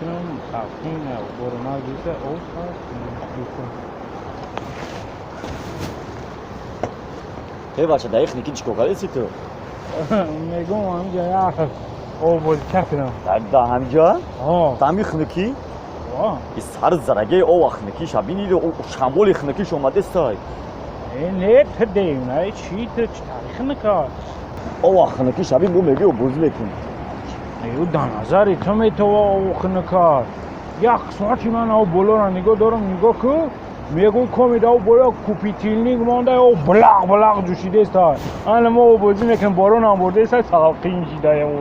میتونم تفکین و برونا دیسه او Hey, was ist da eigentlich nicht Schokolade situ? میگم همینجا یا او بود کفنم Da hamja, آه tam ikhniki, آه sar zarage o akhniki shabini o shamol ikhniki shomade stay. این نه تدیم نه چی تو تاریخ نکار O akhniki shabin bu megi o buzlekin. ایو دانازاری تو می تو او خنکار یا قسمتی من او بلو را نگاه دارم نگاه که میگو کمی داو بلو کوپیتیلنیگ مانده او بلاق بلاق جوشیده است آن ما او بازی نکن بارون هم برده است ساقین جیده او